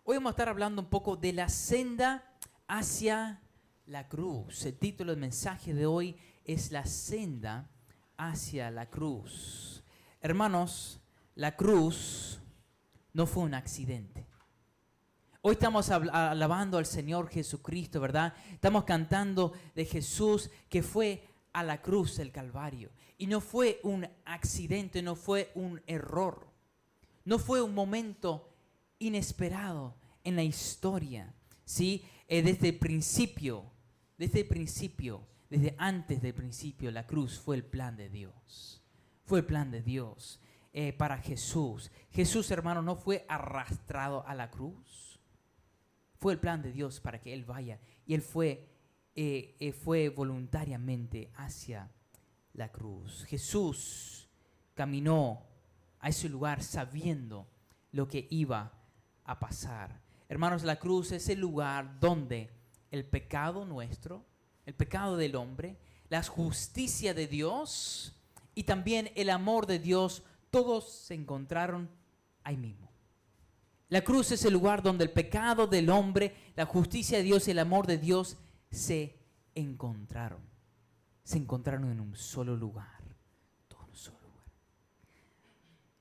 Hoy vamos a estar hablando un poco de la senda hacia la cruz. El título del mensaje de hoy es La senda hacia la cruz. Hermanos, la cruz no fue un accidente. Hoy estamos alabando al Señor Jesucristo, ¿verdad? Estamos cantando de Jesús que fue a la cruz del Calvario. Y no fue un accidente, no fue un error. No fue un momento inesperado en la historia, ¿sí? Desde antes del principio, la cruz fue el plan de Dios. Fue el plan de Dios para Jesús. Jesús, hermano, no fue arrastrado a la cruz. Fue el plan de Dios para que Él vaya. Y Él fue voluntariamente hacia la cruz. Jesús caminó a ese lugar sabiendo lo que iba a pasar. Hermanos, la cruz es el lugar donde el pecado nuestro, el pecado del hombre, la justicia de Dios y también el amor de Dios, todos se encontraron ahí mismo. La cruz es el lugar donde el pecado del hombre, la justicia de Dios y el amor de Dios se encontraron. Se encontraron en un solo lugar. Todo en un solo lugar.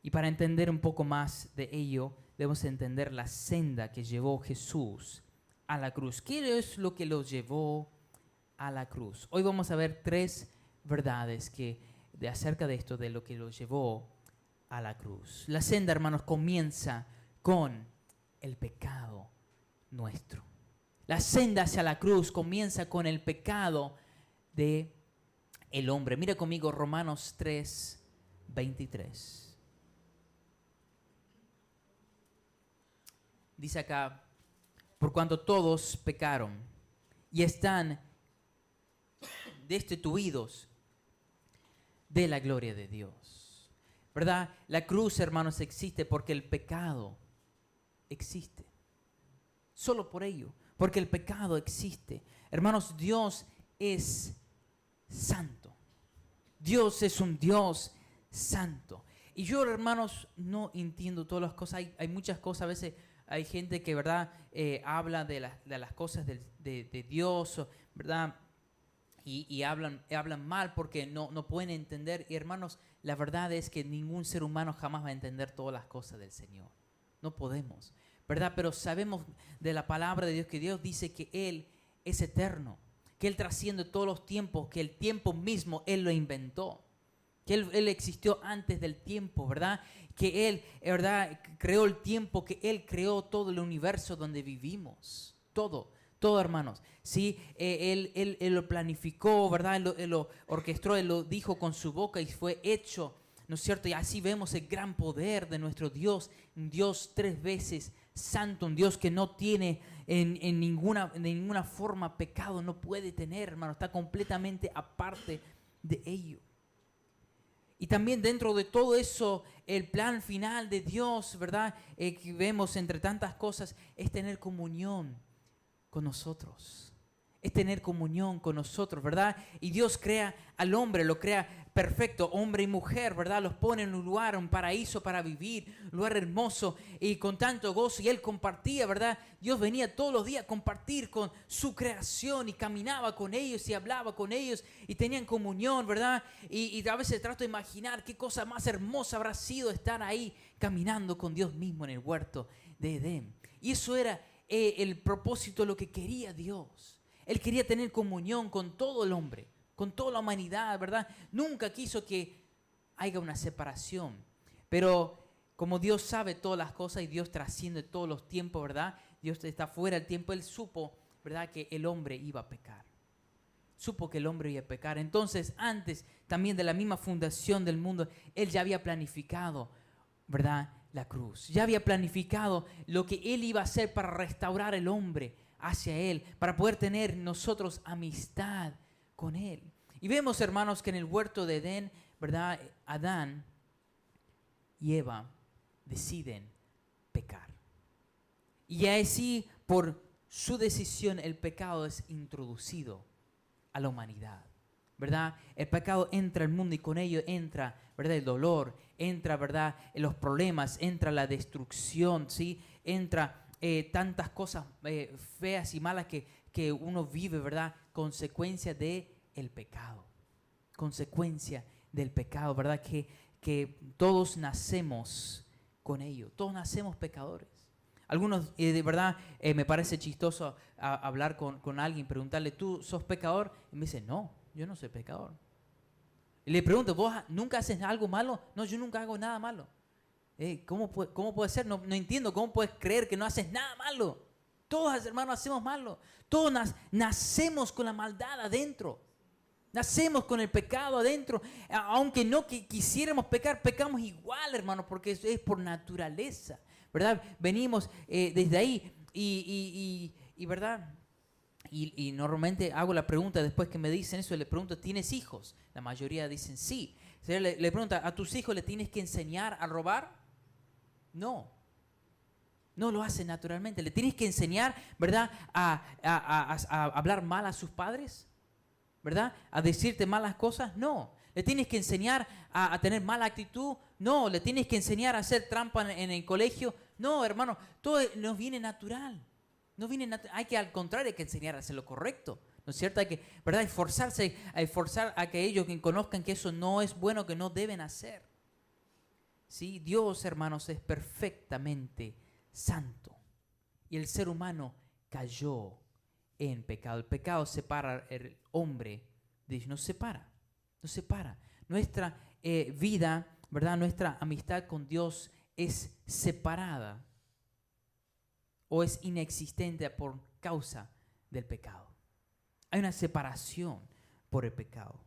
Y para entender un poco más de ello, debemos entender la senda que llevó Jesús a la cruz. ¿Qué es lo que lo llevó a la cruz? Hoy vamos a ver tres verdades acerca de esto, de lo que lo llevó a la cruz. La senda, hermanos, comienza con el pecado nuestro. La senda hacia la cruz comienza con el pecado de el hombre. Mira conmigo Romanos 3:23. Dice acá, por cuanto todos pecaron y están destituidos de la gloria de Dios. ¿Verdad? La cruz, hermanos, existe porque el pecado existe. Solo por ello, porque el pecado existe. Hermanos, Dios es santo. Dios es un Dios santo. Y yo, hermanos, no entiendo todas las cosas. Hay muchas cosas, a veces hay gente que, ¿verdad?, habla de las cosas de Dios, ¿verdad?, y hablan mal porque no pueden entender. Y hermanos, la verdad es que ningún ser humano jamás va a entender todas las cosas del Señor. No podemos, ¿verdad? Pero sabemos de la palabra de Dios que Dios dice que Él es eterno, que Él trasciende todos los tiempos, que el tiempo mismo Él lo inventó, que Él existió antes del tiempo, ¿verdad? Que Él, ¿verdad?, creó el tiempo, que Él creó todo el universo donde vivimos. Todo, hermanos. ¿Sí? Él lo planificó, ¿verdad? Él lo orquestó, Él lo dijo con su boca y fue hecho, ¿no es cierto? Y así vemos el gran poder de nuestro Dios, un Dios tres veces santo, un Dios que no tiene en ninguna forma pecado, no puede tener, hermano, está completamente aparte de ello. Y también dentro de todo eso, el plan final de Dios, ¿verdad?, que vemos entre tantas cosas, es tener comunión con nosotros. Es tener comunión con nosotros, ¿verdad? Y Dios crea al hombre, lo crea perfecto, hombre y mujer, ¿verdad? Los pone en un lugar, un paraíso para vivir, un lugar hermoso y con tanto gozo. Y Él compartía, ¿verdad? Dios venía todos los días a compartir con su creación y caminaba con ellos y hablaba con ellos y tenían comunión, ¿verdad? Y a veces trato de imaginar qué cosa más hermosa habrá sido estar ahí caminando con Dios mismo en el huerto de Edén. Y eso era el propósito, lo que quería Dios. Él quería tener comunión con todo el hombre, con toda la humanidad, ¿verdad? Nunca quiso que haya una separación. Pero como Dios sabe todas las cosas y Dios trasciende todos los tiempos, ¿verdad? Dios está fuera del tiempo. Él supo, ¿verdad?, que el hombre iba a pecar. Supo que el hombre iba a pecar. Entonces, antes también de la misma fundación del mundo, Él ya había planificado, ¿verdad?, la cruz. Ya había planificado lo que Él iba a hacer para restaurar el hombre hacia Él, para poder tener nosotros amistad con Él. Y vemos, hermanos, que en el huerto de Edén, ¿verdad?, Adán y Eva deciden pecar. Y así, por su decisión, el pecado es introducido a la humanidad, ¿verdad? El pecado entra al mundo y con ello entra, ¿verdad?, el dolor, entra, ¿verdad?, los problemas, entra la destrucción, ¿sí? Entra tantas cosas feas y malas que uno vive, ¿verdad? Consecuencia del pecado. Consecuencia del pecado, ¿verdad? Que todos nacemos con ello. Todos nacemos pecadores. Algunos, de verdad, me parece chistoso hablar con alguien, preguntarle, ¿tú sos pecador? Y me dice, no, yo no soy pecador. Y le pregunto, ¿vos nunca haces algo malo? No, yo nunca hago nada malo. ¿Cómo puede ser? No entiendo, ¿cómo puedes creer que no haces nada malo? Todos, hermanos, hacemos malo. Todos nacemos con la maldad adentro. Nacemos con el pecado adentro. Aunque no quisiéramos pecar, pecamos igual, hermanos, porque eso es por naturaleza, ¿verdad? Venimos desde ahí y ¿verdad? Y normalmente hago la pregunta después que me dicen eso, le pregunto, ¿tienes hijos? La mayoría dicen sí. Le pregunta, ¿a tus hijos le tienes que enseñar a robar? No. No lo hacen naturalmente. ¿Le tienes que enseñar, verdad, a hablar mal a sus padres? ¿Verdad? ¿A decirte malas cosas? No. ¿Le tienes que enseñar a tener mala actitud? No. ¿Le tienes que enseñar a hacer trampa en el colegio? No, hermano. Todo nos viene natural. Hay que, al contrario, hay que enseñar a hacer lo correcto. ¿No es cierto? Hay que, ¿verdad? Esforzar a que ellos conozcan que eso no es bueno, que no deben hacer. ¿Sí? Dios, hermanos, es perfectamente santo. Y el ser humano cayó en pecado. El pecado separa al hombre de Dios. Nos separa. Nuestra vida, ¿verdad? Nuestra amistad con Dios es separada o es inexistente por causa del pecado. Hay una separación por el pecado.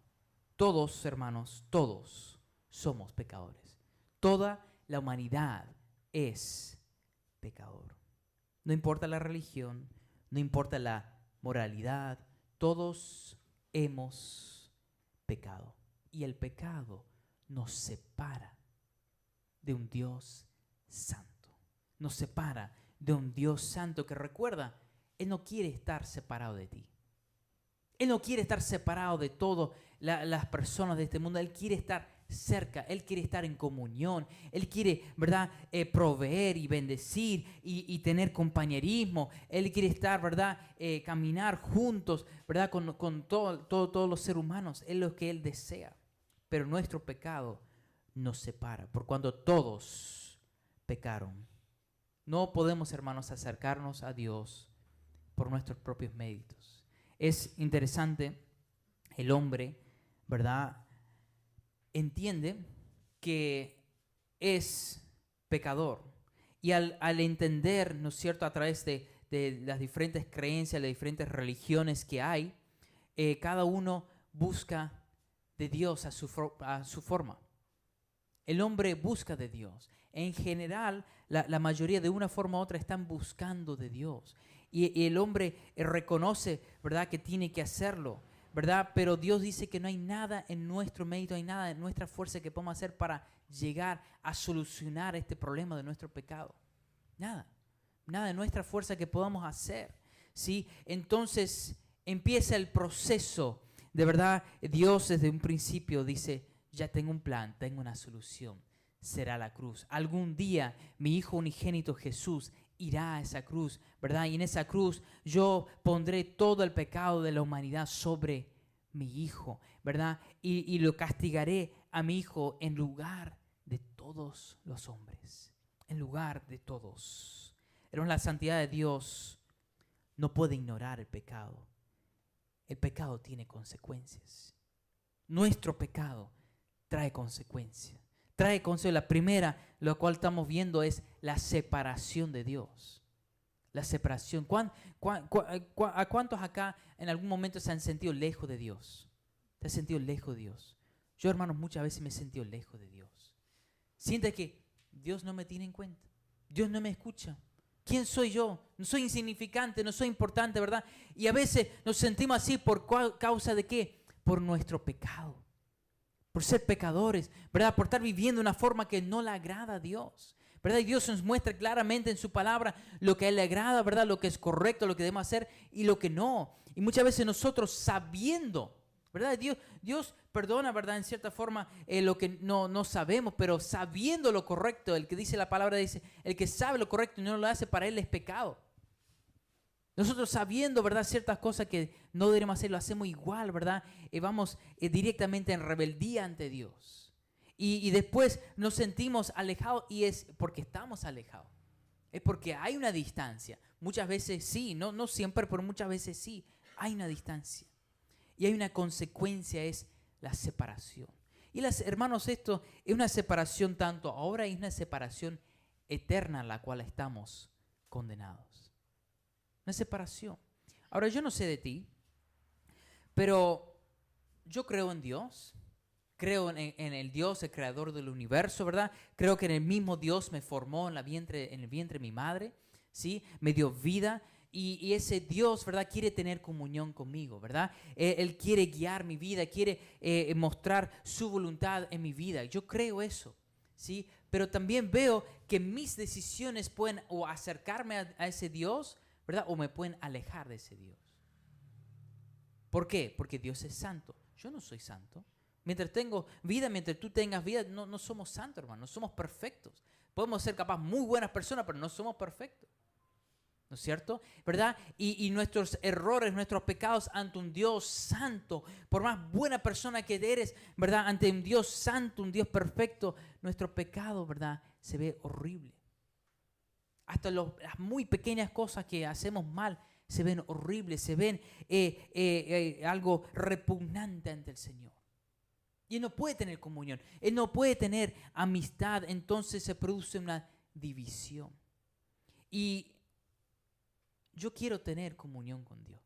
Todos, hermanos, todos somos pecadores. Toda la humanidad es pecador. No importa la religión, no importa la moralidad, todos hemos pecado. Y el pecado nos separa de un Dios santo. Nos separa de un Dios santo que, recuerda, Él no quiere estar separado de ti. Él no quiere estar separado de todas las personas de este mundo. Él quiere estar cerca. Él quiere estar en comunión. Él quiere, ¿verdad? Proveer y bendecir y tener compañerismo. Él quiere estar, ¿verdad? Caminar juntos, ¿verdad? Con todos los seres humanos. Es lo que Él desea. Pero nuestro pecado nos separa. Por cuando todos pecaron. No podemos, hermanos, acercarnos a Dios por nuestros propios méritos. Es interesante, el hombre, ¿verdad? Entiende que es pecador. Y al entender, ¿no es cierto?, a través de las diferentes creencias, las diferentes religiones que hay, cada uno busca de Dios a su forma. El hombre busca de Dios. En general, la mayoría de una forma u otra están buscando de Dios. Y el hombre reconoce, ¿verdad?, que tiene que hacerlo, ¿verdad? Pero Dios dice que no hay nada en nuestro mérito, no hay nada en nuestra fuerza que podamos hacer para llegar a solucionar este problema de nuestro pecado. Nada de nuestra fuerza que podamos hacer, ¿sí? Entonces empieza el proceso, de verdad. Dios desde un principio dice, ya tengo un plan, tengo una solución, será la cruz. Algún día mi Hijo unigénito Jesús irá a esa cruz, ¿verdad? Y en esa cruz yo pondré todo el pecado de la humanidad sobre mi Hijo, ¿verdad? Y lo castigaré a mi Hijo en lugar de todos los hombres, en lugar de todos. Pero la santidad de Dios no puede ignorar el pecado. El pecado tiene consecuencias. Nuestro pecado trae consecuencias. La primera, lo cual estamos viendo, es la separación de Dios. La separación. ¿A cuántos acá en algún momento se han sentido lejos de Dios? ¿Te has sentido lejos de Dios? Yo, hermanos, muchas veces me he sentido lejos de Dios. Sientes que Dios no me tiene en cuenta. Dios no me escucha. ¿Quién soy yo? No soy insignificante, no soy importante, ¿verdad? Y a veces nos sentimos así por causa de ¿qué? Por nuestro pecado. Por ser pecadores, ¿verdad? Por estar viviendo de una forma que no le agrada a Dios, ¿verdad? Y Dios nos muestra claramente en su palabra lo que a Él le agrada, ¿verdad? Lo que es correcto, lo que debemos hacer y lo que no. Y muchas veces nosotros sabiendo, ¿verdad? Dios perdona, ¿verdad? En cierta forma lo que no sabemos, pero sabiendo lo correcto, el que dice la palabra dice, el que sabe lo correcto y no lo hace, para él es pecado. Nosotros sabiendo, ¿verdad? Ciertas cosas que no deberíamos hacer, lo hacemos igual, ¿verdad? Vamos directamente en rebeldía ante Dios. Y después nos sentimos alejados y es porque estamos alejados. Es porque hay una distancia. Muchas veces sí, no siempre, pero muchas veces sí, hay una distancia. Y hay una consecuencia, es la separación. Y hermanos, esto es una separación tanto ahora y es una separación eterna a la cual estamos condenados. Una separación. Ahora, yo no sé de ti, pero yo creo en Dios. Creo en el Dios, el creador del universo, ¿verdad? Creo que en el mismo Dios me formó en el vientre de mi madre, ¿sí? Me dio vida y ese Dios, ¿verdad? Quiere tener comunión conmigo, ¿verdad? Él quiere guiar mi vida, quiere mostrar su voluntad en mi vida. Yo creo eso, ¿sí? Pero también veo que mis decisiones pueden o acercarme a ese Dios, ¿verdad? O me pueden alejar de ese Dios. ¿Por qué? Porque Dios es santo. Yo no soy santo. Mientras tengo vida, mientras tú tengas vida, no somos santos, hermano, no somos perfectos. Podemos ser capaz muy buenas personas, pero no somos perfectos. ¿No es cierto? ¿Verdad? Y nuestros errores, nuestros pecados ante un Dios santo, por más buena persona que eres, ¿verdad? Ante un Dios santo, un Dios perfecto, nuestro pecado, ¿verdad? Se ve horrible. Hasta las muy pequeñas cosas que hacemos mal se ven horribles, se ven algo repugnante ante el Señor. Y Él no puede tener comunión, Él no puede tener amistad, entonces se produce una división. Y yo quiero tener comunión con Dios.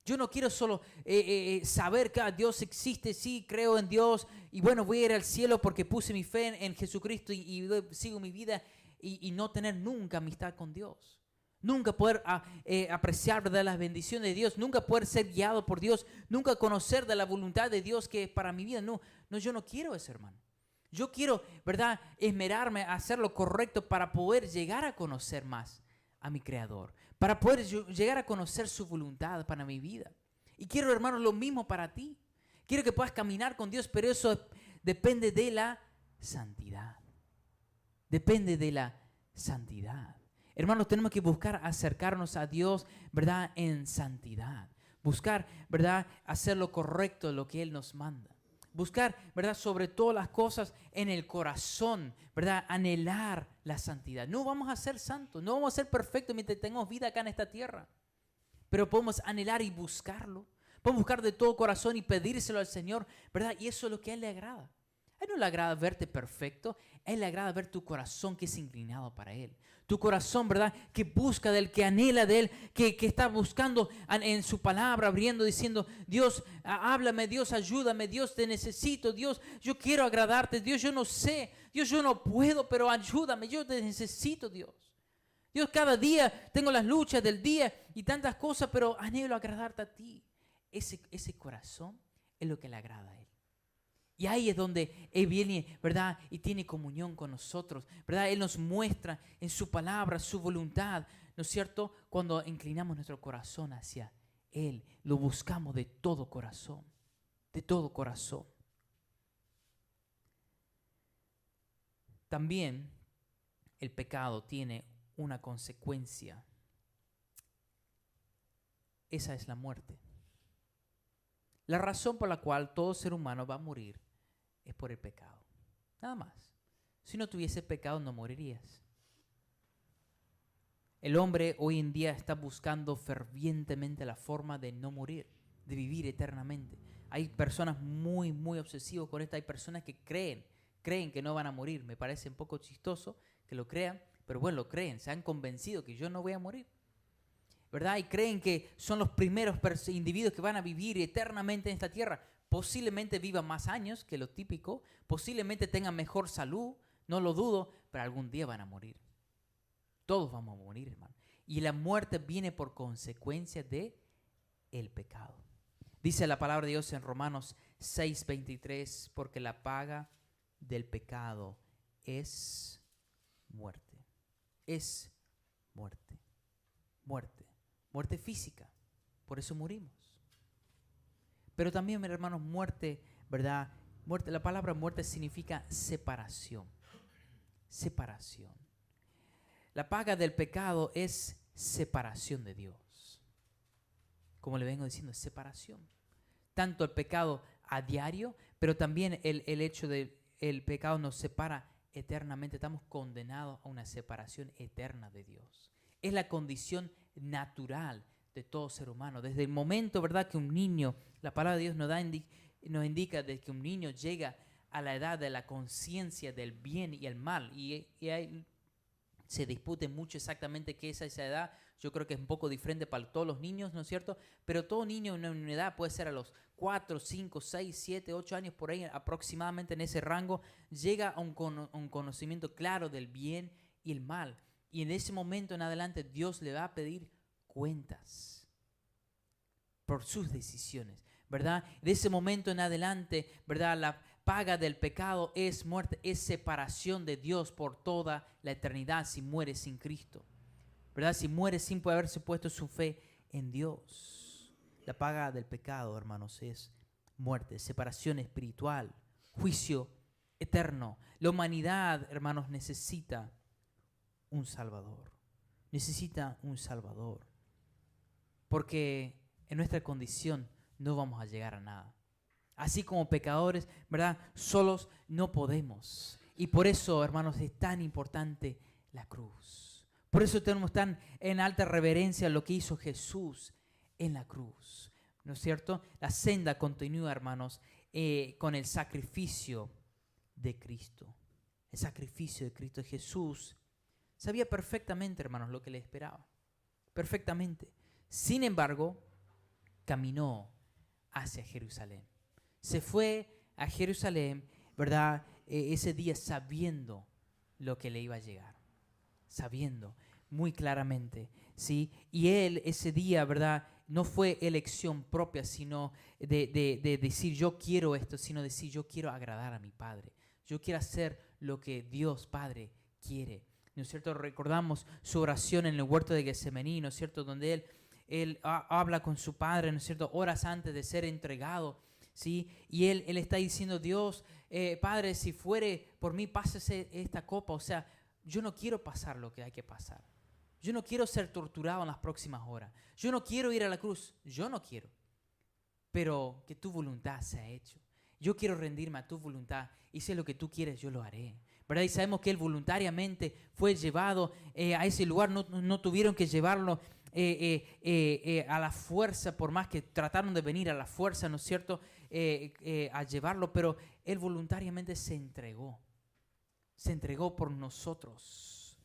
Yo no quiero solo saber que Dios existe, sí, creo en Dios, y bueno, voy a ir al cielo porque puse mi fe en Jesucristo y sigo mi vida y no tener nunca amistad con Dios. Nunca poder apreciar de las bendiciones de Dios, nunca poder ser guiado por Dios, nunca conocer de la voluntad de Dios que es para mi vida. No, yo no quiero eso, hermano. Yo quiero, ¿verdad?, esmerarme a hacer lo correcto para poder llegar a conocer más a mi Creador, para poder llegar a conocer su voluntad para mi vida. Y quiero, hermanos, lo mismo para ti. Quiero que puedas caminar con Dios, pero eso depende de la santidad. Depende de la santidad. Hermanos, tenemos que buscar acercarnos a Dios, ¿verdad?, en santidad. Buscar, ¿verdad?, hacer lo correcto, lo que Él nos manda. Buscar, ¿verdad?, sobre todas las cosas en el corazón, ¿verdad?, anhelar la santidad. No vamos a ser santos, no vamos a ser perfectos mientras tengamos vida acá en esta tierra. Pero podemos anhelar y buscarlo. Podemos buscar de todo corazón y pedírselo al Señor, ¿verdad? Y eso es lo que a Él le agrada. A Él no le agrada verte perfecto, a Él le agrada ver tu corazón que es inclinado para Él. Tu corazón, ¿verdad?, que busca de Él, que anhela de Él, que está buscando en su palabra, abriendo, diciendo, Dios, háblame, Dios, ayúdame, Dios, te necesito, Dios, yo quiero agradarte, Dios, yo no sé, Dios, yo no puedo, pero ayúdame, yo te necesito, Dios. Dios, cada día tengo las luchas del día y tantas cosas, pero anhelo agradarte a ti. Ese corazón es lo que le agrada a Él. Y ahí es donde Él viene, ¿verdad?, y tiene comunión con nosotros, ¿verdad? Él nos muestra en su palabra, su voluntad, ¿no es cierto? Cuando inclinamos nuestro corazón hacia Él, lo buscamos de todo corazón, de todo corazón. También el pecado tiene una consecuencia. Esa es la muerte. La razón por la cual todo ser humano va a morir es por el pecado. Nada más. Si no tuviese pecado no morirías. El hombre hoy en día está buscando fervientemente la forma de no morir, de vivir eternamente. Hay personas muy, muy obsesivas con esto. Hay personas que creen que no van a morir. Me parece un poco chistoso que lo crean, pero bueno, lo creen. Se han convencido que yo no voy a morir, ¿verdad? Y creen que son los primeros individuos que van a vivir eternamente en esta tierra. Posiblemente vivan más años que lo típico, posiblemente tengan mejor salud, no lo dudo, pero algún día van a morir. Todos vamos a morir, hermano. Y la muerte viene por consecuencia de el pecado. Dice la palabra de Dios en Romanos 6:23, porque la paga del pecado es muerte. Es muerte. Muerte. Muerte física. Por eso morimos. Pero también, mis hermanos, muerte, ¿verdad? Muerte, la palabra muerte significa separación. Separación. La paga del pecado es separación de Dios. Como le vengo diciendo, es separación. Tanto el pecado a diario, pero también el hecho de el pecado nos separa eternamente. Estamos condenados a una separación eterna de Dios. Es la condición natural de todo ser humano. Desde el momento, ¿verdad?, que un niño, la palabra de Dios nos indica de que un niño llega a la edad de la conciencia del bien y el mal. Y hay, se discute mucho exactamente qué es esa edad. Yo creo que es un poco diferente para todos los niños, ¿no es cierto? Pero todo niño en una edad puede ser a los 4, 5, 6, 7, 8 años, por ahí aproximadamente en ese rango, llega a un conocimiento claro del bien y el mal. Y en ese momento en adelante Dios le va a pedir cuentas por sus decisiones, ¿verdad? De ese momento en adelante, ¿verdad?, la paga del pecado es muerte, es separación de Dios por toda la eternidad si muere sin Cristo, ¿verdad? Si muere sin haberse puesto su fe en Dios. La paga del pecado, hermanos, es muerte, separación espiritual, juicio eterno. La humanidad, hermanos, necesita un Salvador. Necesita un Salvador. Porque en nuestra condición no vamos a llegar a nada. Así como pecadores, ¿verdad?, solos no podemos. Y por eso, hermanos, es tan importante la cruz. Por eso tenemos tan en alta reverencia lo que hizo Jesús en la cruz, ¿no es cierto? La senda continúa, hermanos, con el sacrificio de Cristo. El sacrificio de Cristo. Jesús sabía perfectamente, hermanos, lo que le esperaba. Perfectamente. Sin embargo, caminó hacia Jerusalén. Se fue a Jerusalén, ¿verdad?, ese día sabiendo lo que le iba a llegar. Sabiendo muy claramente, ¿sí? Y él ese día, ¿verdad?, no fue elección propia, sino de decir yo quiero esto, sino decir yo quiero agradar a mi Padre. Yo quiero hacer lo que Dios Padre quiere. ¿No es cierto? Recordamos su oración en el huerto de Getsemaní, ¿no es cierto?, donde él habla con su Padre, ¿no es cierto?, horas antes de ser entregado, ¿sí? Y él está diciendo, Dios, Padre, si fuere por mí, pásese esta copa. O sea, yo no quiero pasar lo que hay que pasar. Yo no quiero ser torturado en las próximas horas. Yo no quiero ir a la cruz. Yo no quiero. Pero que tu voluntad sea hecho. Yo quiero rendirme a tu voluntad. Y si es lo que tú quieres, yo lo haré. ¿Verdad? Y sabemos que él voluntariamente fue llevado a ese lugar. No tuvieron que llevarlo a la fuerza, por más que trataron de venir a la fuerza, ¿no es cierto?, a llevarlo, pero él voluntariamente se entregó por nosotros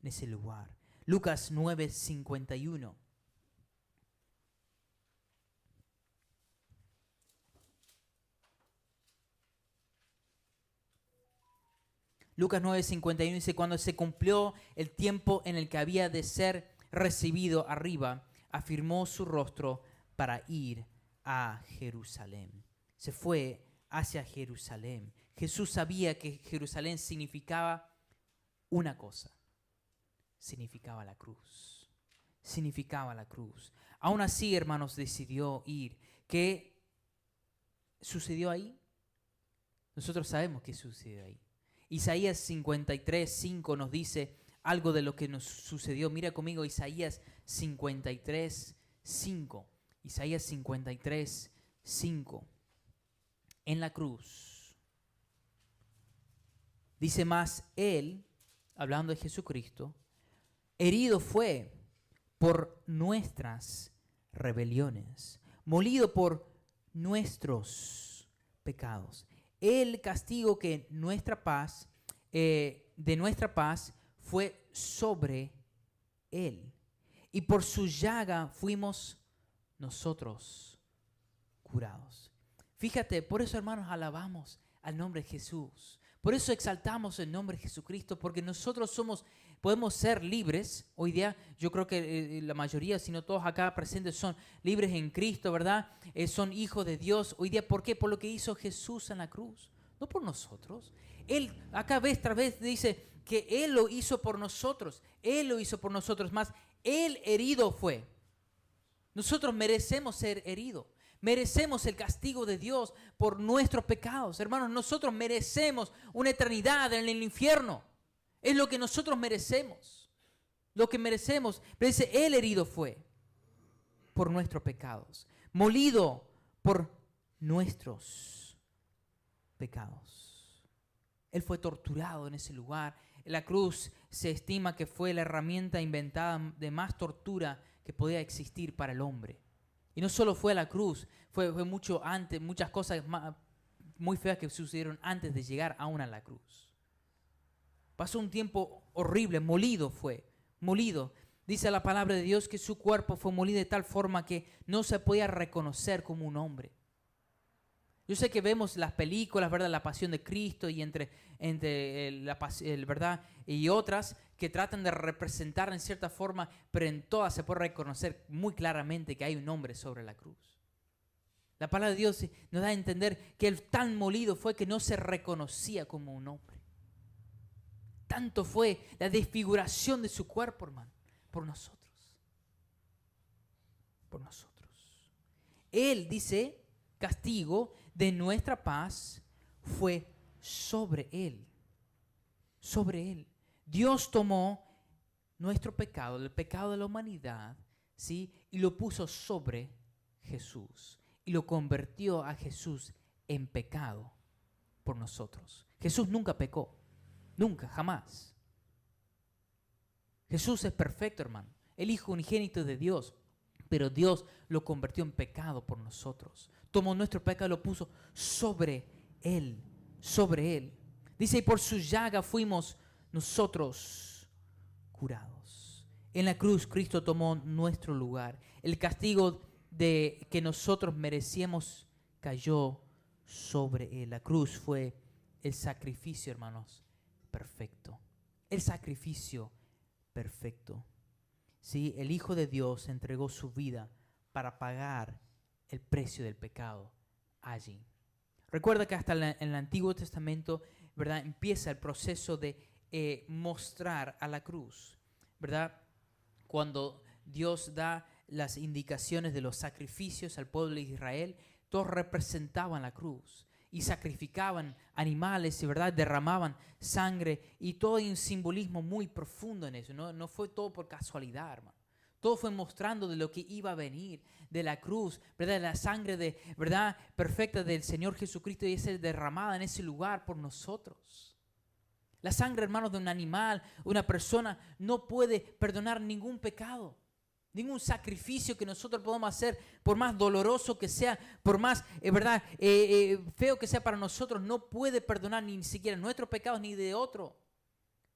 en ese lugar. Lucas 9:51. Lucas 9:51 dice, cuando se cumplió el tiempo en el que había de ser recibido arriba, afirmó su rostro para ir a Jerusalén. Se fue hacia Jerusalén. Jesús sabía que Jerusalén significaba una cosa. Significaba la cruz. Significaba la cruz. Aún así, hermanos, decidió ir. ¿Qué sucedió ahí? Nosotros sabemos qué sucedió ahí. Isaías 53:5 nos dice algo de lo que nos sucedió. Mira conmigo Isaías 53:5. Isaías 53:5. En la cruz. Dice más, él, hablando de Jesucristo, herido fue por nuestras rebeliones, molido por nuestros pecados. El castigo que de nuestra paz fue sobre él. Y por su llaga fuimos nosotros curados. Fíjate, por eso, hermanos, alabamos al nombre de Jesús. Por eso exaltamos el nombre de Jesucristo, porque nosotros podemos ser libres. Hoy día yo creo que la mayoría, si no todos acá presentes, son libres en Cristo, ¿verdad? Son hijos de Dios. Hoy día, ¿por qué? Por lo que hizo Jesús en la cruz. No por nosotros. Él, acá vez tras vez, dice que Él lo hizo por nosotros. Él lo hizo por nosotros. Más, Él herido fue. Nosotros merecemos ser heridos. Merecemos el castigo de Dios por nuestros pecados. Hermanos, nosotros merecemos una eternidad en el infierno. Es lo que nosotros merecemos. Lo que merecemos. Pero dice, Él herido fue por nuestros pecados. Molido por nuestros pecados. Él fue torturado en ese lugar. La cruz se estima que fue la herramienta inventada de más tortura que podía existir para el hombre. Y no solo fue a la cruz, fue mucho antes, muchas cosas muy feas que sucedieron antes de llegar aún a la cruz. Pasó un tiempo horrible, molido fue, molido. Dice la palabra de Dios que su cuerpo fue molido de tal forma que no se podía reconocer como un hombre. Yo sé que vemos las películas, ¿verdad? La Pasión de Cristo y ¿verdad? Y otras que tratan de representar en cierta forma, pero en todas se puede reconocer muy claramente que hay un hombre sobre la cruz. La palabra de Dios nos da a entender que el tan molido fue que no se reconocía como un hombre. Tanto fue la desfiguración de su cuerpo, hermano, por nosotros. Por nosotros. Él, dice, castigo de nuestra paz fue sobre Él. Sobre Él. Dios tomó nuestro pecado, el pecado de la humanidad, ¿sí? Y lo puso sobre Jesús. Y lo convirtió a Jesús en pecado por nosotros. Jesús nunca pecó. Nunca, jamás. Jesús es perfecto, hermano. El Hijo unigénito de Dios. Pero Dios lo convirtió en pecado por nosotros. Tomó nuestro pecado y lo puso sobre Él. Sobre Él. Dice, y por su llaga fuimos nosotros curados. En la cruz Cristo tomó nuestro lugar. El castigo que nosotros merecíamos cayó sobre Él. La cruz fue el sacrificio, hermanos, perfecto. El sacrificio perfecto. ¿Sí? El Hijo de Dios entregó su vida para pagar el precio del pecado allí. Recuerda que hasta en el Antiguo Testamento, ¿verdad?, empieza el proceso de mostrar a la cruz, ¿verdad? Cuando Dios da las indicaciones de los sacrificios al pueblo de Israel, todos representaban la cruz y sacrificaban animales y, ¿verdad?, derramaban sangre, y todo hay un simbolismo muy profundo en eso. No fue todo por casualidad, hermano. Todo fue mostrando de lo que iba a venir, de la cruz, ¿verdad?, de la sangre ¿verdad?, perfecta del Señor Jesucristo, y ser derramada en ese lugar por nosotros. La sangre, hermanos, de un animal, una persona, no puede perdonar ningún pecado. Ningún sacrificio que nosotros podamos hacer, por más doloroso que sea, por más feo que sea para nosotros, no puede perdonar ni siquiera nuestros pecados ni de otro.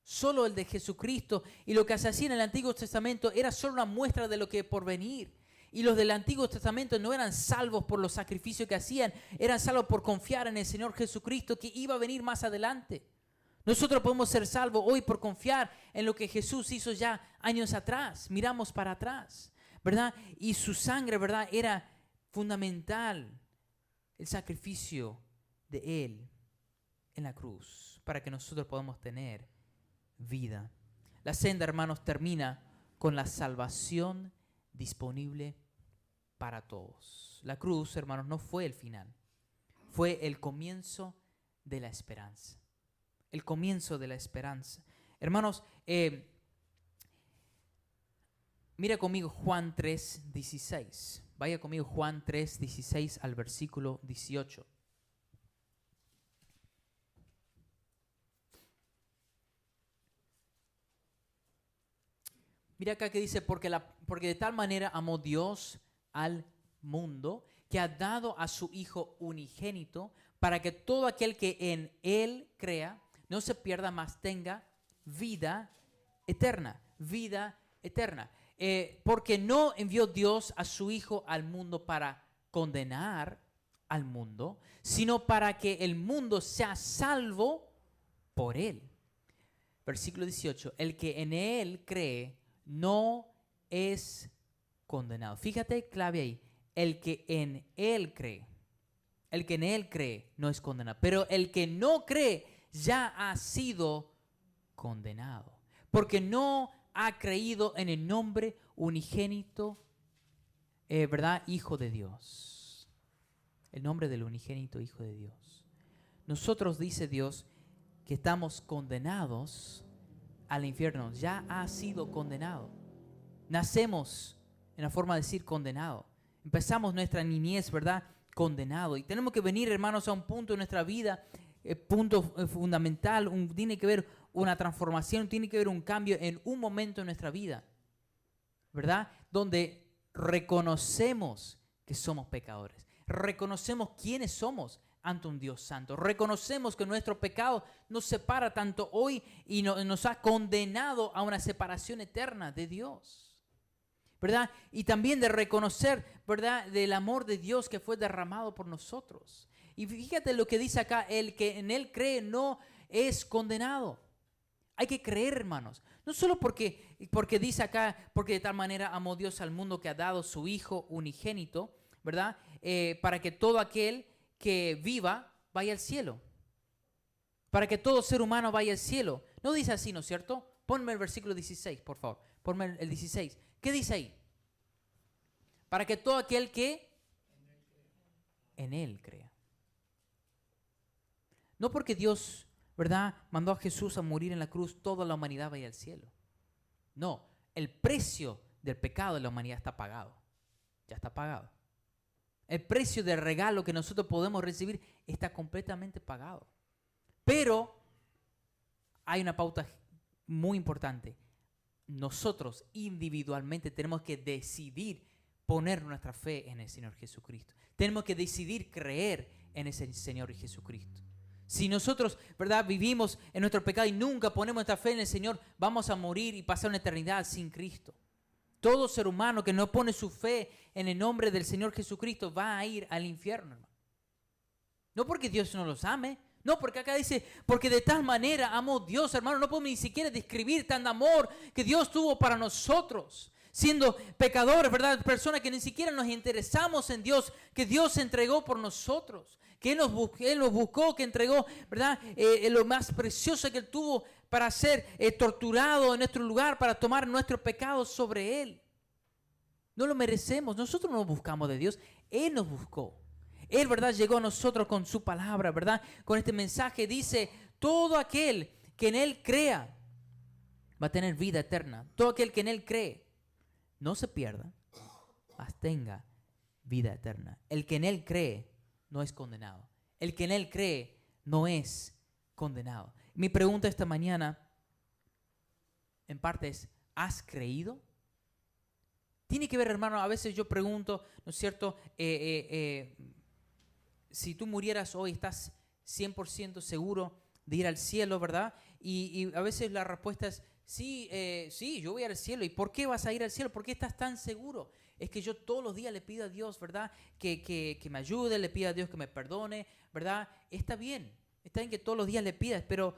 Solo el de Jesucristo. Y lo que se hacía en el Antiguo Testamento era solo una muestra de lo que por venir. Y los del Antiguo Testamento no eran salvos por los sacrificios que hacían, eran salvos por confiar en el Señor Jesucristo que iba a venir más adelante. Nosotros podemos ser salvos hoy por confiar en lo que Jesús hizo ya años atrás. Miramos para atrás, ¿verdad? Y su sangre, ¿verdad?, era fundamental. El sacrificio de Él en la cruz para que nosotros podamos tener vida. La senda, hermanos, termina con la salvación disponible para todos. La cruz, hermanos, no fue el final. Fue el comienzo de la esperanza. El comienzo de la esperanza. Hermanos, mira conmigo Juan 3:16. Vaya conmigo Juan 3:16 al versículo 18. Mira acá que dice, porque de tal manera amó Dios al mundo, que ha dado a su Hijo unigénito, para que todo aquel que en Él crea no se pierda, mas tenga vida eterna. Vida eterna. Porque no envió Dios a su Hijo al mundo para condenar al mundo, sino para que el mundo sea salvo por Él. Versículo 18. El que en Él cree no es condenado. Fíjate, clave ahí. El que en Él cree. El que en Él cree no es condenado. Pero el que no cree ya ha sido condenado, porque no ha creído en el nombre unigénito, ¿verdad?, Hijo de Dios. el nombre del unigénito Hijo de Dios. Nosotros, dice Dios, que estamos condenados al infierno. Ya ha sido condenado. Nacemos, en la forma de decir, condenado. Empezamos nuestra niñez, ¿verdad? Condenado. Y tenemos que venir, hermanos, a un punto en nuestra vida, punto fundamental, tiene que haber una transformación, tiene que haber un cambio en un momento en nuestra vida, ¿verdad? Donde reconocemos que somos pecadores. Reconocemos quiénes somos ante un Dios santo. Reconocemos que nuestro pecado nos separa tanto hoy y nos ha condenado a una separación eterna de Dios, ¿verdad? Y también de reconocer, ¿verdad?, del amor de Dios que fue derramado por nosotros. Y fíjate lo que dice acá: el que en Él cree no es condenado. Hay que creer, hermanos. No solo porque dice acá, porque de tal manera amó Dios al mundo que ha dado su Hijo unigénito, ¿verdad? Para que todo aquel que viva vaya al cielo. Para que todo ser humano vaya al cielo. No dice así, ¿no es cierto? Ponme el versículo 16, por favor. Ponme el 16. ¿Qué dice ahí? Para que todo aquel que en Él crea. No porque Dios, ¿verdad?, mandó a Jesús a morir en la cruz, toda la humanidad vaya al cielo. No, el precio del pecado de la humanidad está pagado. Ya está pagado. El precio del regalo que nosotros podemos recibir está completamente pagado. Pero hay una pauta muy importante. Nosotros individualmente tenemos que decidir poner nuestra fe en el Señor Jesucristo. Tenemos que decidir creer en ese Señor Jesucristo. Si nosotros, ¿verdad?, vivimos en nuestro pecado y nunca ponemos nuestra fe en el Señor, vamos a morir y pasar una eternidad sin Cristo. Todo ser humano que no pone su fe en el nombre del Señor Jesucristo va a ir al infierno, hermano. No porque Dios no los ame, no, porque acá dice, porque de tal manera amó Dios, hermano. No podemos ni siquiera describir tan amor que Dios tuvo para nosotros, siendo pecadores, ¿verdad? Personas que ni siquiera nos interesamos en Dios, que Dios se entregó por nosotros, que Él nos buscó, que entregó, ¿verdad?, lo más precioso que Él tuvo para ser torturado en nuestro lugar, para tomar nuestro pecado sobre Él. No lo merecemos, nosotros no buscamos de Dios, Él nos buscó. Él, ¿verdad?, llegó a nosotros con su palabra, ¿verdad? Con este mensaje dice, todo aquel que en Él crea va a tener vida eterna. Todo aquel que en Él cree no se pierda, mas tenga vida eterna. El que en Él cree no es condenado. El que en Él cree no es condenado. Mi pregunta esta mañana, en parte, es, ¿has creído? Tiene que ver, hermano, a veces yo pregunto, ¿no es cierto?, si tú murieras hoy, ¿estás 100% seguro de ir al cielo, verdad? Y a veces la respuesta es, sí, yo voy al cielo. ¿Y por qué vas a ir al cielo? ¿Por qué estás tan seguro? Es que yo todos los días le pido a Dios, ¿verdad?, que me ayude, le pido a Dios que me perdone, ¿verdad? Está bien que todos los días le pidas, pero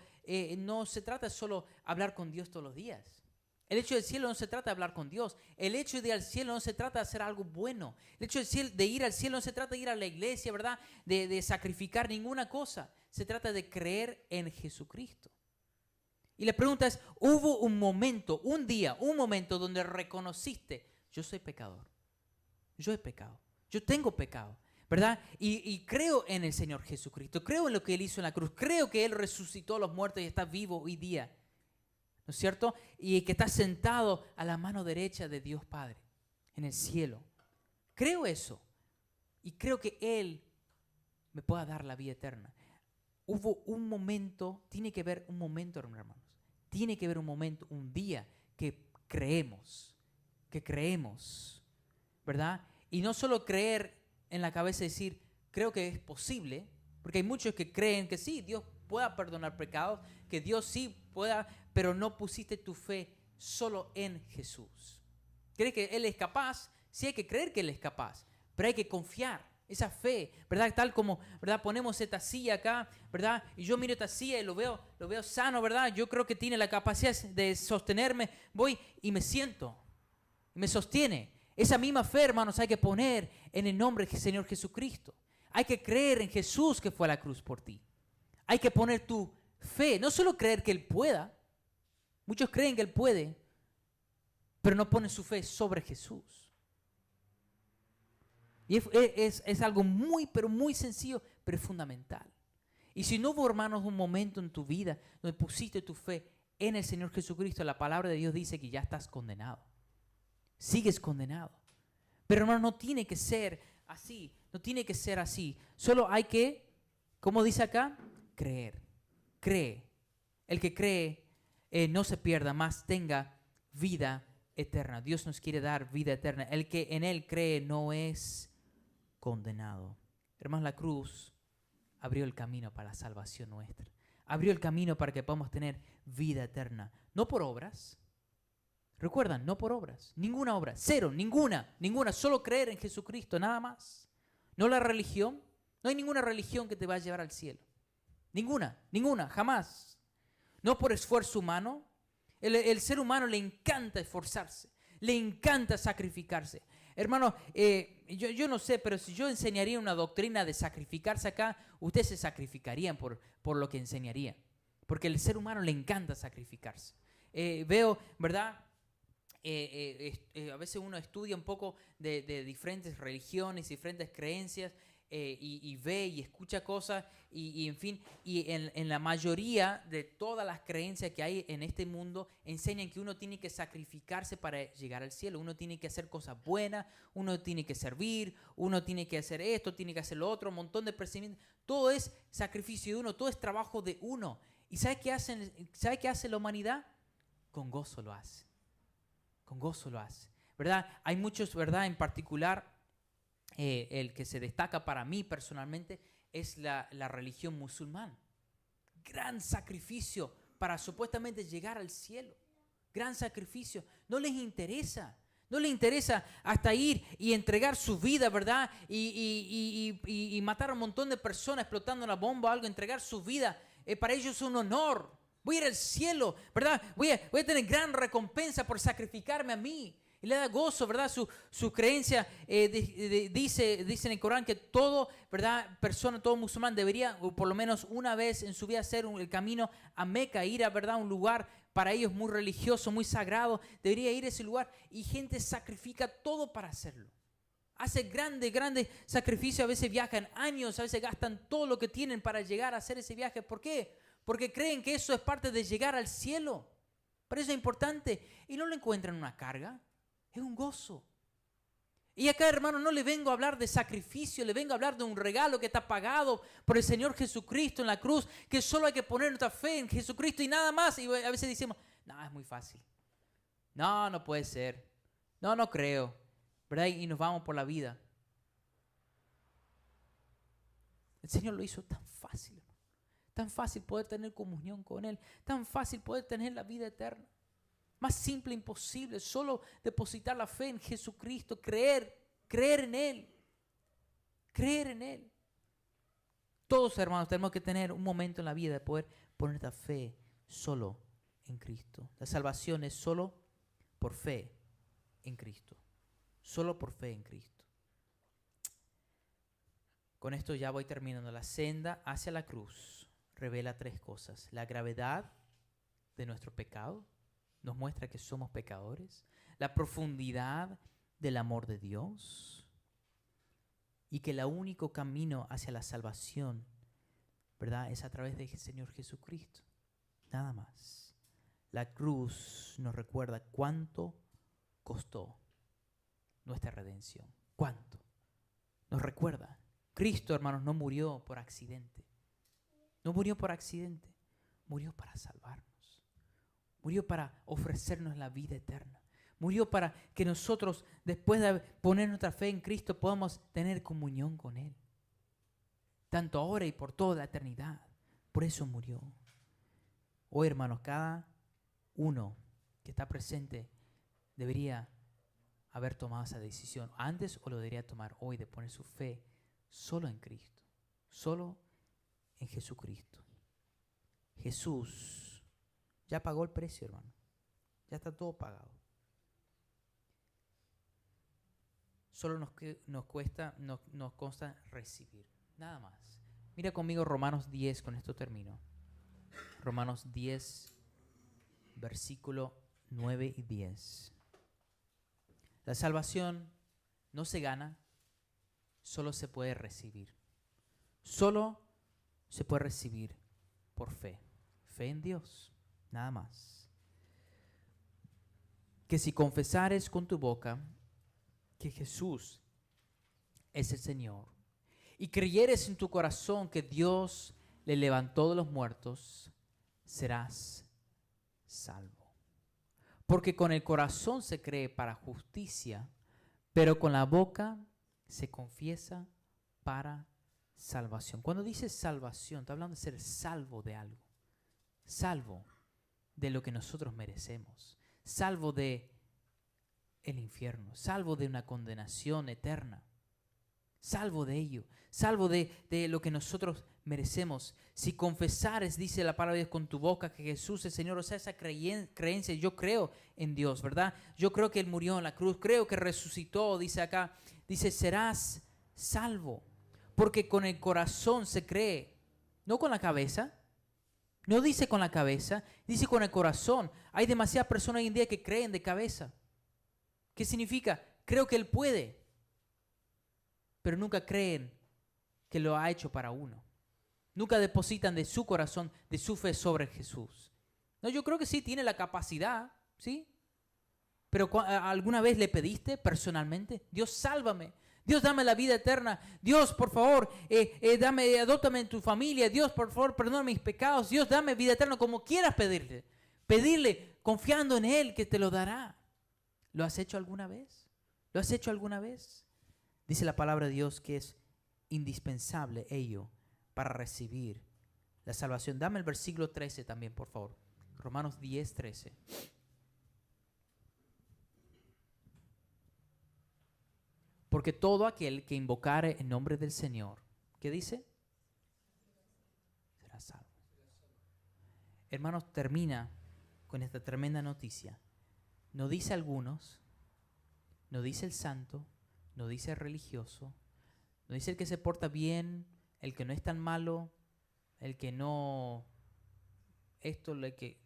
no se trata solo de hablar con Dios todos los días. El hecho del cielo no se trata de hablar con Dios. El hecho de ir al cielo no se trata de hacer algo bueno. El hecho de ir al cielo no se trata de ir a la iglesia, ¿verdad?, de sacrificar ninguna cosa. Se trata de creer en Jesucristo. Y la pregunta es, ¿hubo un momento, un día, un momento donde reconociste, yo soy pecador, yo he pecado, yo tengo pecado, ¿verdad? Y creo en el Señor Jesucristo, creo en lo que Él hizo en la cruz, creo que Él resucitó a los muertos y está vivo hoy día, ¿no es cierto? Y que está sentado a la mano derecha de Dios Padre, en el cielo. Creo eso. Y creo que Él me pueda dar la vida eterna. Hubo un momento, tiene que haber un momento, hermanos. Tiene que haber un momento, un día que creemos, ¿verdad? Y no solo creer en la cabeza y decir, creo que es posible, porque hay muchos que creen que sí, Dios pueda perdonar pecados, que Dios sí pueda, pero no pusiste tu fe solo en Jesús. ¿Crees que Él es capaz? Sí, hay que creer que Él es capaz, pero hay que confiar. Esa fe, ¿verdad? Tal como, ¿verdad?, ponemos esta silla acá, ¿verdad? Y yo miro esta silla y lo veo sano, ¿verdad? Yo creo que tiene la capacidad de sostenerme. Voy y me siento. Me sostiene. Esa misma fe, hermanos, hay que poner en el nombre del Señor Jesucristo. Hay que creer en Jesús que fue a la cruz por ti. Hay que poner tu fe. No solo creer que Él pueda. Muchos creen que Él puede, pero no ponen su fe sobre Jesús. Y es algo muy, pero muy sencillo, pero es fundamental. Y si no hubo, hermanos, un momento en tu vida donde pusiste tu fe en el Señor Jesucristo, la palabra de Dios dice que ya estás condenado. Sigues condenado. Pero, hermano, no tiene que ser así. No tiene que ser así. Solo hay que, ¿cómo dice acá? Creer. Cree. El que cree no se pierda, más tenga vida eterna. Dios nos quiere dar vida eterna. El que en Él cree no es condenado. Hermanos, la cruz abrió el camino para la salvación nuestra. Abrió el camino para que podamos tener vida eterna. No por obras. Recuerdan, no por obras. Ninguna obra. Cero, ninguna. Solo creer en Jesucristo, nada más. No la religión. No hay ninguna religión que te va a llevar al cielo. Ninguna, jamás. No por esfuerzo humano. El ser humano le encanta esforzarse. Le encanta sacrificarse. Hermano, yo no sé, pero si yo enseñaría una doctrina de sacrificarse acá, ustedes se sacrificarían por lo que enseñaría. Porque el ser humano le encanta sacrificarse. Veo, ¿verdad? A veces uno estudia un poco de diferentes religiones, diferentes creencias, y ve y escucha cosas, y en fin, y en la mayoría de todas las creencias que hay en este mundo enseñan que uno tiene que sacrificarse para llegar al cielo. Uno tiene que hacer cosas buenas, uno tiene que servir, uno tiene que hacer esto, tiene que hacer lo otro, un montón de procedimientos. Todo es sacrificio de uno, todo es trabajo de uno. ¿Y sabe qué hace la humanidad? Con gozo lo hace. Con gozo lo hace, ¿verdad? Hay muchos, ¿verdad? En particular, el que se destaca para mí personalmente es la religión musulmana. Gran sacrificio para supuestamente llegar al cielo. Gran sacrificio. No les interesa. No les interesa hasta ir y entregar su vida, ¿verdad? Y matar a un montón de personas explotando una bomba o algo, entregar su vida. Para ellos es un honor. Voy a ir al cielo, ¿verdad? Voy a tener gran recompensa por sacrificarme a mí. Y le da gozo, ¿verdad? Su creencia dice en el Corán que todo, ¿verdad? Todo musulmán debería, o por lo menos una vez en su vida, hacer el camino a Meca, ir a, ¿verdad? Un lugar para ellos muy religioso, muy sagrado. Debería ir a ese lugar y gente sacrifica todo para hacerlo. Hace grandes sacrificios, a veces viajan años, a veces gastan todo lo que tienen para llegar a hacer ese viaje. ¿Por qué? Porque creen que eso es parte de llegar al cielo. Por eso es importante. Y no lo encuentran una carga, es un gozo. Y acá, hermano, no le vengo a hablar de sacrificio, le vengo a hablar de un regalo que está pagado por el Señor Jesucristo en la cruz, que solo hay que poner nuestra fe en Jesucristo y nada más. Y a veces decimos, no, es muy fácil. No puede ser. No creo. ¿Verdad? Y nos vamos por la vida. El Señor lo hizo tan fácil. Tan fácil poder tener comunión con Él. Tan fácil poder tener la vida eterna. Más simple imposible. Solo depositar la fe en Jesucristo. Creer en Él. Creer en Él. Todos, hermanos, tenemos que tener un momento en la vida de poder poner la fe solo en Cristo. La salvación es solo por fe en Cristo. Solo por fe en Cristo. Con esto ya voy terminando. La senda hacia la cruz revela tres cosas. La gravedad de nuestro pecado, nos muestra que somos pecadores. La profundidad del amor de Dios. Y que el único camino hacia la salvación, ¿verdad?, es a través del Señor Jesucristo. Nada más. La cruz nos recuerda cuánto costó nuestra redención. ¿Cuánto? Nos recuerda. Cristo, hermanos, no murió por accidente. No murió por accidente. Murió para salvarnos. Murió para ofrecernos la vida eterna. Murió para que nosotros, después de poner nuestra fe en Cristo, podamos tener comunión con Él. Tanto ahora y por toda la eternidad. Por eso murió. Hoy, hermanos, cada uno que está presente debería haber tomado esa decisión antes o lo debería tomar hoy de poner su fe solo en Cristo, solo en Jesucristo. Jesús ya pagó el precio, hermano. Ya está todo pagado. Solo nos consta recibir, nada más. Mira conmigo Romanos 10, con esto termino. Romanos 10, versículo 9 y 10. La salvación no se gana, solo se puede recibir. Solo se puede recibir por fe. Fe en Dios, nada más. Que si confesares con tu boca que Jesús es el Señor y creyeres en tu corazón que Dios le levantó de los muertos, serás salvo. Porque con el corazón se cree para justicia, pero con la boca se confiesa para salvación. Cuando dice salvación, está hablando de ser salvo de algo. Salvo de lo que nosotros merecemos. Salvo de el infierno. Salvo de una condenación eterna. Salvo de ello. Salvo de lo que nosotros merecemos. Si confesares, dice la palabra de Dios, con tu boca que Jesús es Señor, o sea, esa creencia, yo creo en Dios, ¿verdad? Yo creo que Él murió en la cruz, creo que resucitó, dice acá, dice, serás salvo. Porque con el corazón se cree, no con la cabeza. No dice con la cabeza, dice con el corazón. Hay demasiadas personas hoy en día que creen de cabeza. ¿Qué significa? Creo que Él puede, pero nunca creen que lo ha hecho para uno. Nunca depositan de su corazón, de su fe sobre Jesús. No, yo creo que sí tiene la capacidad, ¿sí? Pero ¿alguna vez le pediste personalmente? Dios, sálvame. Dios, dame la vida eterna. Dios, por favor, adóptame en tu familia. Dios, por favor, perdona mis pecados. Dios, dame vida eterna, como quieras pedirle. Pedirle confiando en Él que te lo dará. ¿Lo has hecho alguna vez? ¿Lo has hecho alguna vez? Dice la palabra de Dios que es indispensable ello para recibir la salvación. Dame el versículo 13 también, por favor. Romanos 10, 13. Porque todo aquel que invocare en nombre del Señor, ¿qué dice? Será salvo. Hermanos, termina con esta tremenda noticia. No dice algunos, no dice el santo, no dice el religioso, no dice el que se porta bien, el que no es tan malo, el que no... Esto lo que...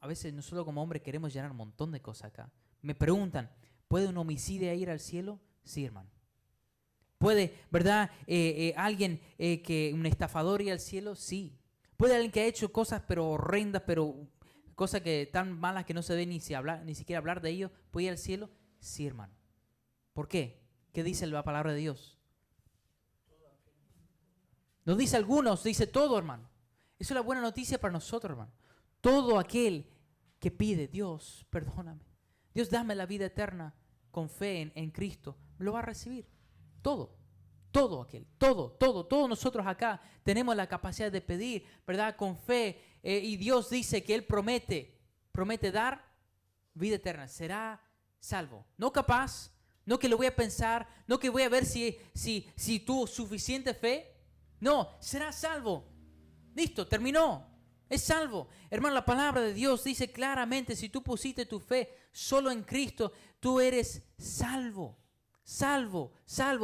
A veces nosotros como hombres queremos llenar un montón de cosas acá. Me preguntan, ¿puede un homicidio ir al cielo? Sí, hermano. ¿Puede, verdad, alguien, un estafador ir al cielo? Sí. ¿Puede alguien que ha hecho cosas pero horrendas, pero cosas que tan malas que no se ve ni siquiera hablar de ello, puede ir al cielo? Sí, hermano. ¿Por qué? ¿Qué dice la palabra de Dios? No dice algunos, dice todo, hermano. Eso es la buena noticia para nosotros, hermano. Todo aquel que pide, Dios, perdóname. Dios, dame la vida eterna con fe en Cristo, lo va a recibir. Todo aquel, todos nosotros acá tenemos la capacidad de pedir, ¿verdad? Con fe. Y Dios dice que Él promete dar vida eterna. Será salvo. No capaz, no que lo voy a pensar, no que voy a ver si tuvo suficiente fe. No, será salvo. Listo, terminó. Es salvo. Hermano, la palabra de Dios dice claramente, si tú pusiste tu fe solo en Cristo, tú eres salvo. Salvo.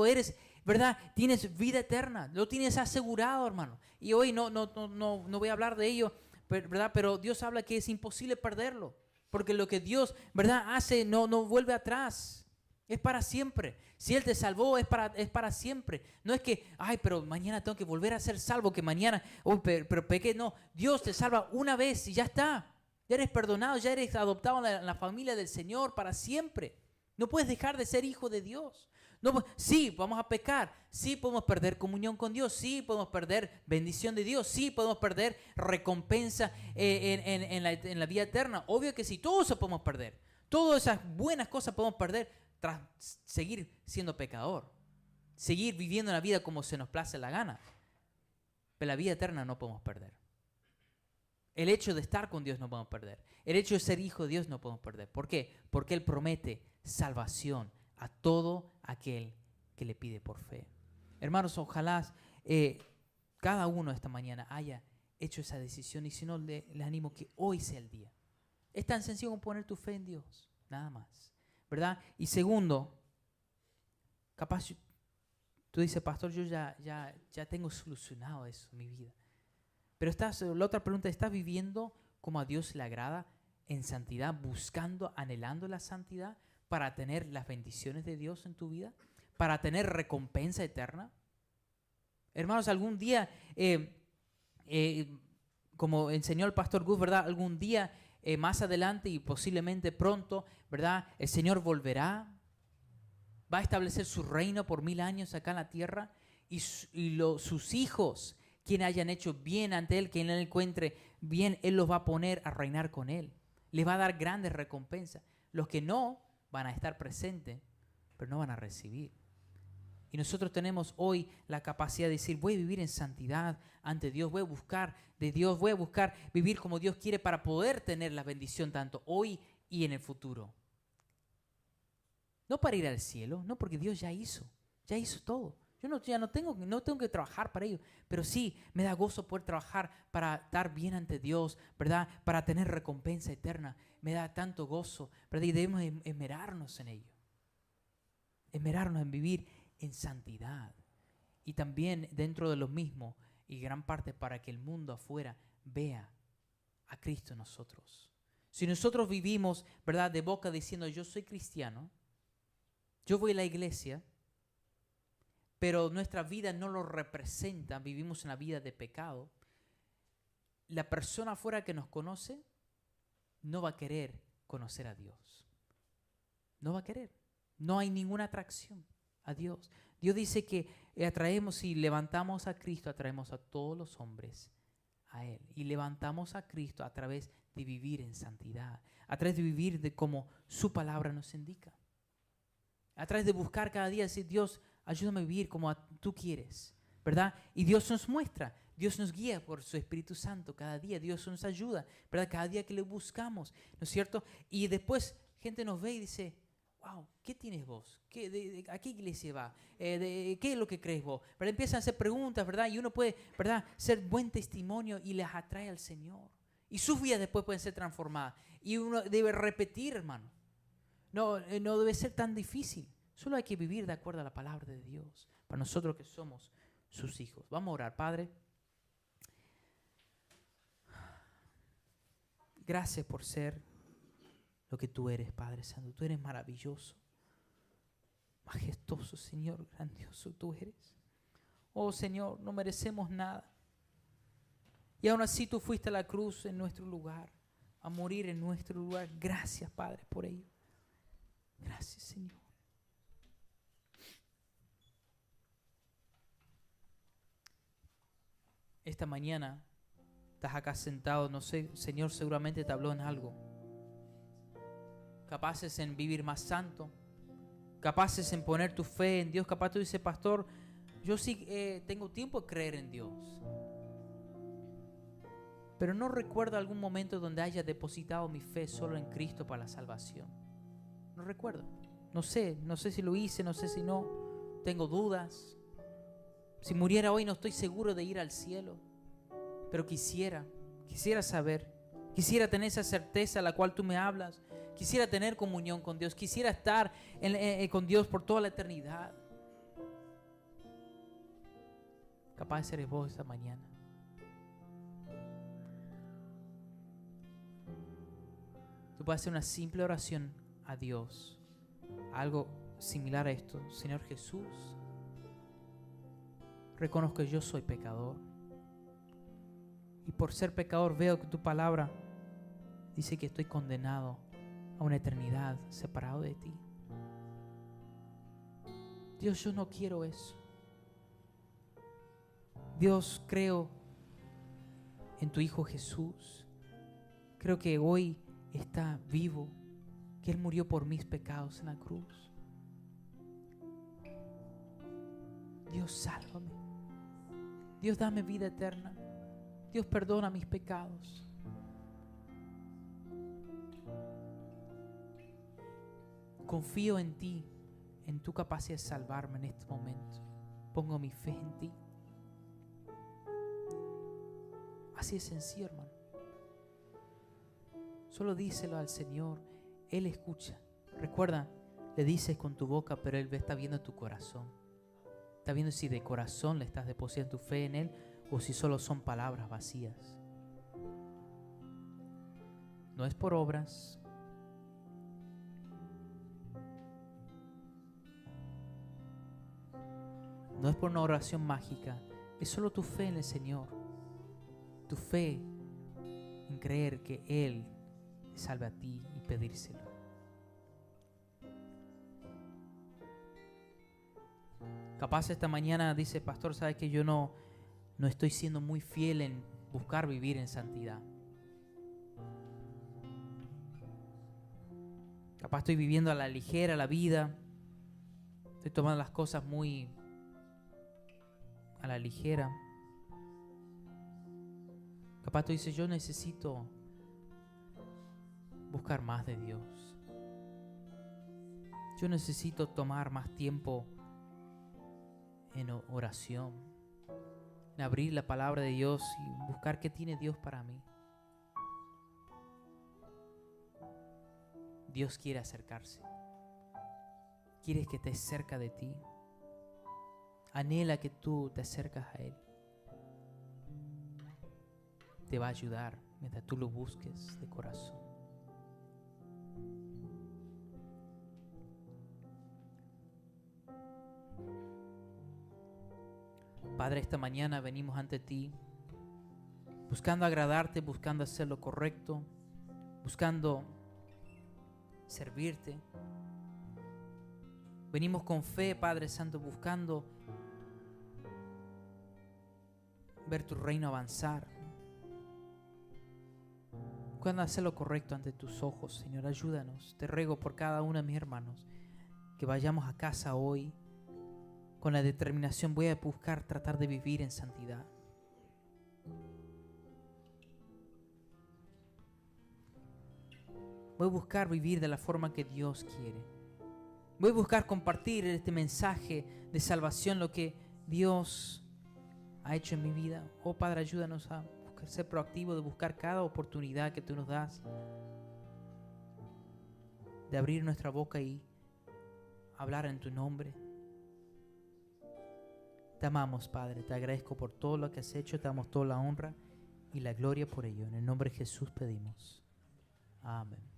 Eres, ¿verdad? Tienes vida eterna. Lo tienes asegurado, hermano. Y hoy no voy a hablar de ello, ¿verdad? Pero Dios habla que es imposible perderlo. Porque lo que Dios, ¿verdad? Hace no vuelve atrás. Es para siempre. Si Él te salvó, es para siempre. No es que, pero mañana tengo que volver a ser salvo, que mañana, pero pequé. No, Dios te salva una vez y ya está. Ya eres perdonado, ya eres adoptado en la familia del Señor para siempre. No puedes dejar de ser hijo de Dios. No, sí, vamos a pecar. Sí, podemos perder comunión con Dios. Sí, podemos perder bendición de Dios. Sí, podemos perder recompensa en la vida eterna. Obvio que sí, todo eso podemos perder. Todas esas buenas cosas podemos perder tras seguir siendo pecador, seguir viviendo la vida como se nos place la gana. Pero la vida eterna no podemos perder. El hecho de estar con Dios no podemos perder. El hecho de ser hijo de Dios no podemos perder. ¿Por qué? Porque Él promete salvación a todo aquel que le pide por fe. Hermanos, ojalá cada uno esta mañana haya hecho esa decisión, y si no, le animo que hoy sea el día. Es tan sencillo como poner tu fe en Dios, nada más. ¿Verdad? Y segundo, capaz tú dices, pastor, yo ya tengo solucionado eso en mi vida. Pero la otra pregunta, ¿estás viviendo como a Dios le agrada en santidad, buscando, anhelando la santidad para tener las bendiciones de Dios en tu vida? para tener recompensa eterna? Hermanos, algún día, como enseñó el pastor Gus, ¿verdad? Algún día más adelante y posiblemente pronto, ¿verdad? El Señor volverá, va a establecer su reino por 1000 años acá en la tierra y sus hijos, quienes hayan hecho bien ante Él, quien Él encuentre bien, Él los va a poner a reinar con Él. Les va a dar grandes recompensas. Los que no van a estar presentes, pero no van a recibir. Y nosotros tenemos hoy la capacidad de decir, voy a vivir en santidad ante Dios, voy a buscar de Dios, voy a buscar vivir como Dios quiere para poder tener la bendición tanto hoy y en el futuro. No para ir al cielo, no, porque Dios ya hizo todo. Yo ya no tengo que trabajar para ello, pero sí me da gozo poder trabajar para estar bien ante Dios, ¿verdad? Para tener recompensa eterna. Me da tanto gozo, ¿verdad? Y debemos esmerarnos en ello. Esmerarnos en vivir en santidad. Y también dentro de lo mismo, y gran parte para que el mundo afuera vea a Cristo en nosotros. Si nosotros vivimos, ¿verdad? De boca diciendo yo soy cristiano, yo voy a la iglesia, pero nuestra vida no lo representa, vivimos una vida de pecado, la persona afuera que nos conoce no va a querer conocer a Dios. No va a querer. No hay ninguna atracción a Dios. Dios dice que atraemos y levantamos a Cristo, atraemos a todos los hombres a Él. Y levantamos a Cristo a través de vivir en santidad, a través de vivir de como su palabra nos indica. A través de buscar cada día, decir, Dios, ayúdame a vivir como tú quieres, ¿verdad? Y Dios nos muestra, Dios nos guía por su Espíritu Santo cada día, Dios nos ayuda, ¿verdad? Cada día que le buscamos, ¿no es cierto? Y después gente nos ve y dice, wow, ¿qué tienes vos? ¿A qué iglesia va? ¿Qué es lo que crees vos? ¿Verdad? Empiezan a hacer preguntas, ¿verdad? Y uno puede, ¿verdad?, ser buen testimonio y les atrae al Señor. Y sus vidas después pueden ser transformadas. Y uno debe repetir, hermano. No debe ser tan difícil. Solo hay que vivir de acuerdo a la palabra de Dios. Para nosotros que somos sus hijos. Vamos a orar, Padre. Gracias por ser lo que tú eres, Padre Santo. Tú eres maravilloso, majestuoso, Señor, grandioso tú eres. Oh, Señor, no merecemos nada. Y aún así tú fuiste a la cruz en nuestro lugar, a morir en nuestro lugar. Gracias, Padre, por ello. Gracias, Señor. Esta mañana estás acá sentado, no sé, Señor seguramente te habló en algo. Capaces en vivir más santo, capaces en poner tu fe en Dios. Capaz tú dices, pastor, yo sí tengo tiempo de creer en Dios, pero no recuerdo algún momento donde haya depositado mi fe solo en Cristo para la salvación. No recuerdo. No sé si lo hice, no sé si no. Tengo dudas. Si muriera hoy no estoy seguro de ir al cielo. Pero quisiera saber. Quisiera tener esa certeza a la cual tú me hablas. Quisiera tener comunión con Dios. Quisiera estar con Dios por toda la eternidad. Capaz de ser vos esta mañana. Tú puedes hacer una simple oración a Dios. Algo similar a esto. Señor Jesús, reconozco que yo soy pecador. Y por ser pecador veo que tu palabra dice que estoy condenado a una eternidad separado de ti. Dios, yo no quiero eso. Dios, creo en tu Hijo Jesús. Creo que hoy está vivo, que Él murió por mis pecados en la cruz. Dios, sálvame. Dios, dame vida eterna. Dios, perdona mis pecados. Confío en ti, en tu capacidad de salvarme en este momento. Pongo mi fe en ti. Así es sencillo, hermano. Solo díselo al Señor. Él escucha. Recuerda, le dices con tu boca, pero Él está viendo tu corazón. Está viendo si de corazón le estás depositando tu fe en Él o si solo son palabras vacías. No es por obras. No es por una oración mágica, es solo tu fe en el Señor. Tu fe en creer que Él te salve a ti y pedírselo. Capaz esta mañana dice, pastor, ¿sabes que yo no estoy siendo muy fiel en buscar vivir en santidad? Capaz estoy viviendo a la ligera la vida. Estoy tomando las cosas muy a la ligera. Capaz tú dices, yo necesito buscar más de Dios. Yo necesito tomar más tiempo en oración, en abrir la palabra de Dios y buscar qué tiene Dios para mí. Dios quiere acercarse. Quiere que esté cerca de ti. Anhela que tú te acercas a Él. Te va a ayudar mientras tú lo busques de corazón. Padre, esta mañana venimos ante ti, buscando agradarte, buscando hacer lo correcto, buscando servirte. Venimos con fe, Padre Santo, buscando ver tu reino avanzar, buscando hacer lo correcto ante tus ojos. Señor, ayúdanos. Te ruego por cada uno de mis hermanos que vayamos a casa hoy con la determinación, voy a buscar tratar de vivir en santidad. Voy a buscar vivir de la forma que Dios quiere. Voy a buscar compartir este mensaje de salvación, lo que Dios ha hecho en mi vida. Oh Padre, ayúdanos a ser proactivos, de buscar cada oportunidad que tú nos das, de abrir nuestra boca y hablar en tu nombre. Te amamos, Padre, te agradezco por todo lo que has hecho, te damos toda la honra y la gloria por ello. En el nombre de Jesús pedimos. Amén.